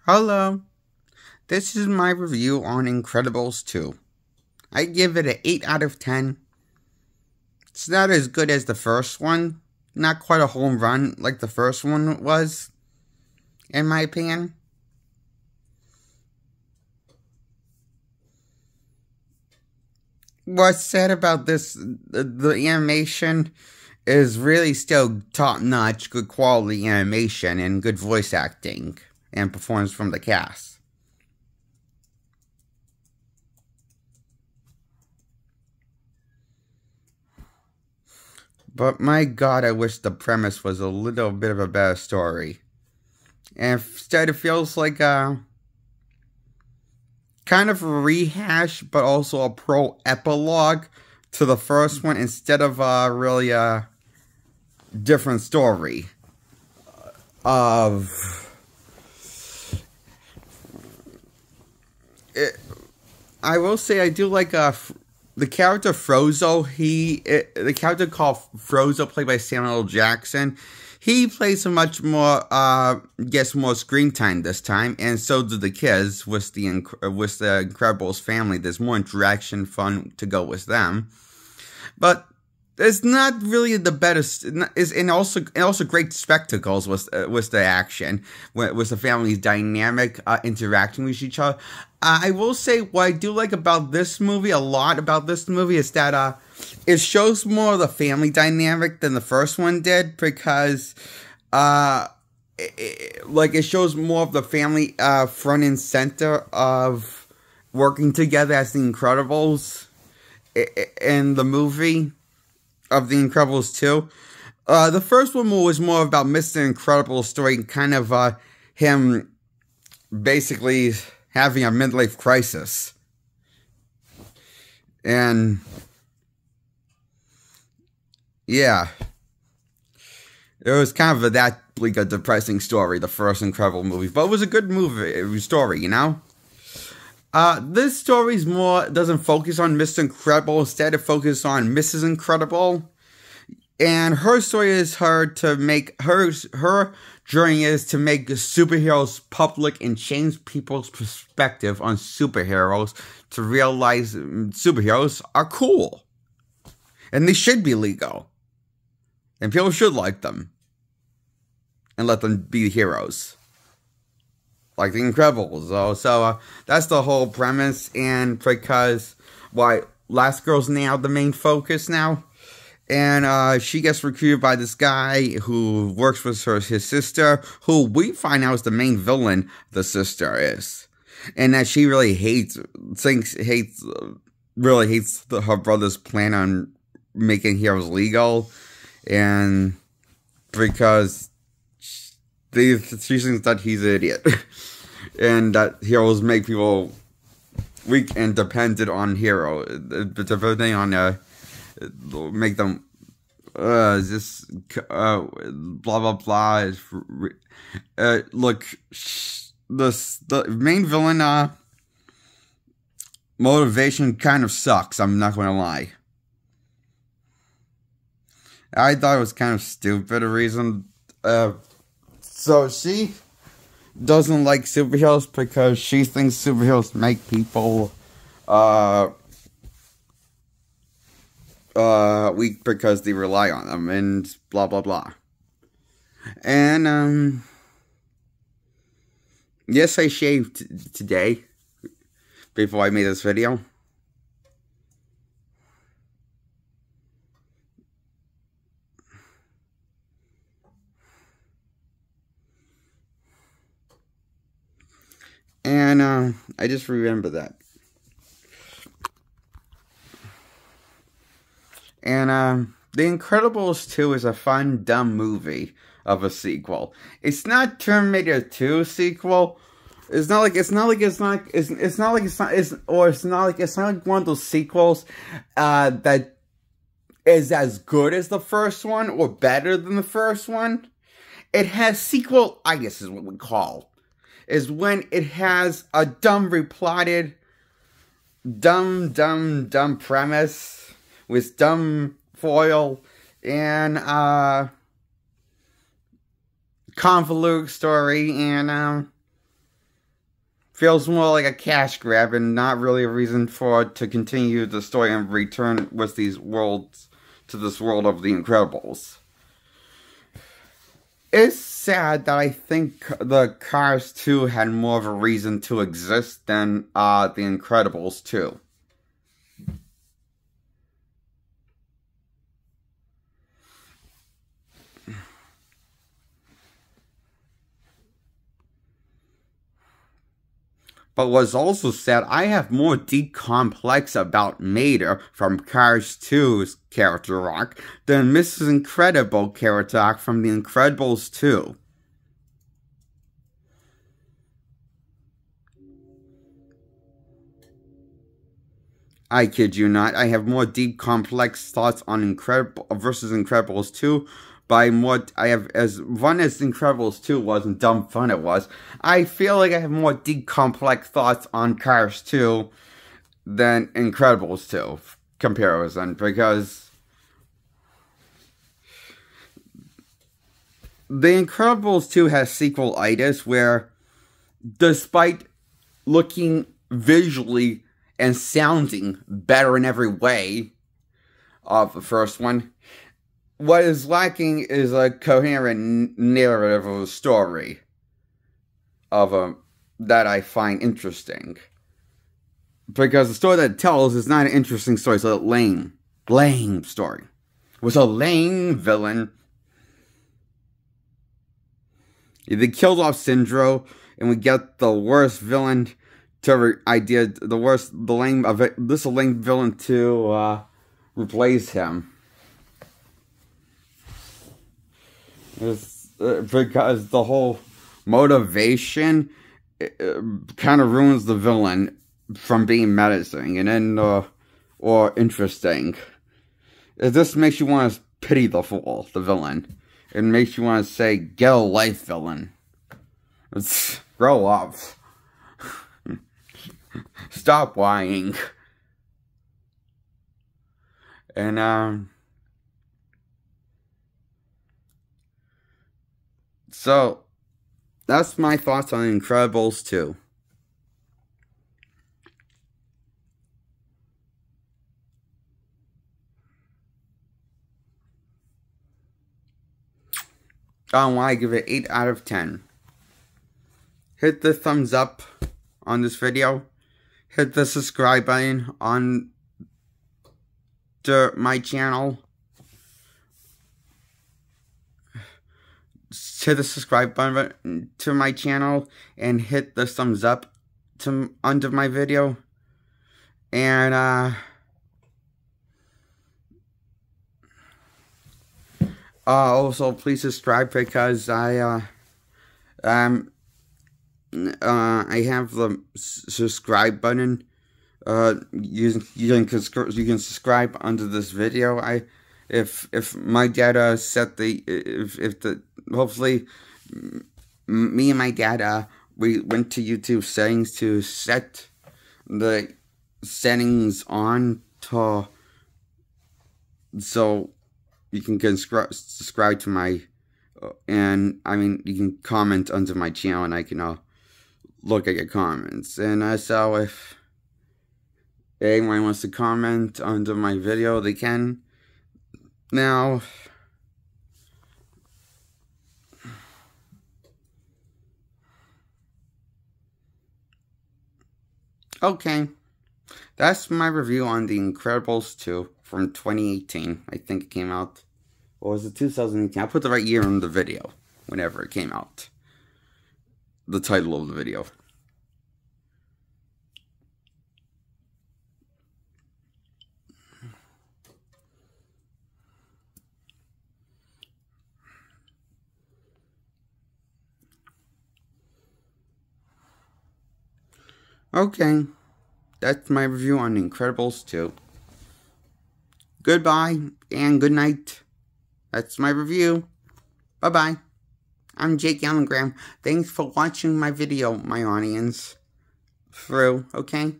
Hello, this is my review on Incredibles 2. I give it an 8 out of 10. It's not as good as the first one, not quite a home run like the first one was, in my opinion. What's sad about this, the animation is really still top-notch, good quality animation and good voice acting and performance from the cast. But my god, I wish the premise was a little bit of a better story. And instead it feels like a kind of a rehash, but also a pro-epilogue to the first one instead of really a different story of it. I will say I do like the character Frozone. The character called Frozone, played by Samuel L. Jackson. He plays a much more, gets more screen time this time, and so do the kids with the Incredibles family. There's more interaction, fun to go with them, but it's not really the best. And also great spectacles with the action, with the family's dynamic interacting with each other. I will say what I do like about this movie, a lot about this movie, is that it shows more of the family dynamic than the first one did, because it shows more of the family front and center of working together as the Incredibles in the movie of The Incredibles 2. The first one was more about Mr. Incredible's story, kind of him basically having a midlife crisis. And yeah, it was kind of that like a depressing story, the first Incredible movie, but it was a good story, you know? This story's doesn't focus on Mr. Incredible, instead it focuses on Mrs. Incredible. And her story is her journey is to make superheroes public and change people's perspective on superheroes to realize superheroes are cool. And they should be legal. And people should like them. And let them be heroes. Like the Incredibles. So that's the whole premise. And because Last Girl's now the main focus now. And she gets recruited by this guy who works with his sister, who we find out is the main villain, the sister is. And that she really hates her brother's plan on making heroes legal. And because she thinks that he's an idiot. And that heroes make people weak and dependent on depending on make them blah blah blah. Look, the main villain motivation kind of sucks. I'm not gonna lie. I thought it was kind of stupid a reason. So she doesn't like superheroes because she thinks superheroes make people weak because they rely on them and blah blah blah. And yes, I shaved today before I made this video. And I just remember that. And The Incredibles 2 is a fun, dumb movie of a sequel. It's not Terminator 2 sequel. It's not like one of those sequels that is as good as the first one or better than the first one. It has sequel-itis is what we call. Is when it has a dumb replotted, dumb premise with dumb foil and convoluted story, and feels more like a cash grab and not really a reason for it to continue the story and return with these worlds to this world of the Incredibles. It's sad that I think the Cars 2 had more of a reason to exist than the Incredibles 2. But what's also sad, I have more deep complex about Mater from Cars 2's character arc than Mrs. Incredible character arc from The Incredibles 2. I kid you not, I have more deep complex thoughts on Incredible versus Incredibles 2 by what I have, as fun as Incredibles 2 was and dumb fun it was, I feel like I have more deep complex thoughts on Cars 2 than Incredibles 2 comparison, because The Incredibles 2 has sequel-itis where, despite looking visually and sounding better in every way of the first one, what is lacking is a coherent narrative of a story that I find interesting. Because the story that it tells is not an interesting story, it's a lame story. With a lame villain. They killed off Syndro, and we get the worst villain to lame villain to replace him. Because the whole motivation kind of ruins the villain from being menacing or interesting. It just makes you want to pity the fool, the villain. It makes you want to say, "Get a life, villain." Grow up. Stop whining. And so, that's my thoughts on Incredibles 2. I give it 8 out of 10. Hit the thumbs up on this video. Hit the subscribe button on my channel. Hit the subscribe button to my channel and hit the thumbs up under my video. And also please subscribe, because I have the subscribe button. You can subscribe under this video. If my data set hopefully me and my data, we went to YouTube settings to set the settings on to, so you can subscribe to my, and I mean, you can comment under my channel and I can look at your comments. And so if anyone wants to comment under my video, they can. Now, okay, that's my review on The Incredibles 2 from 2018. I think it came out, or was it 2018? I put the right year in the video, whenever it came out. The title of the video. Okay, that's my review on Incredibles 2. Goodbye and good night. That's my review. Bye-bye. I'm Jake Allen Graham. Thanks for watching my video, my audience. Through, okay?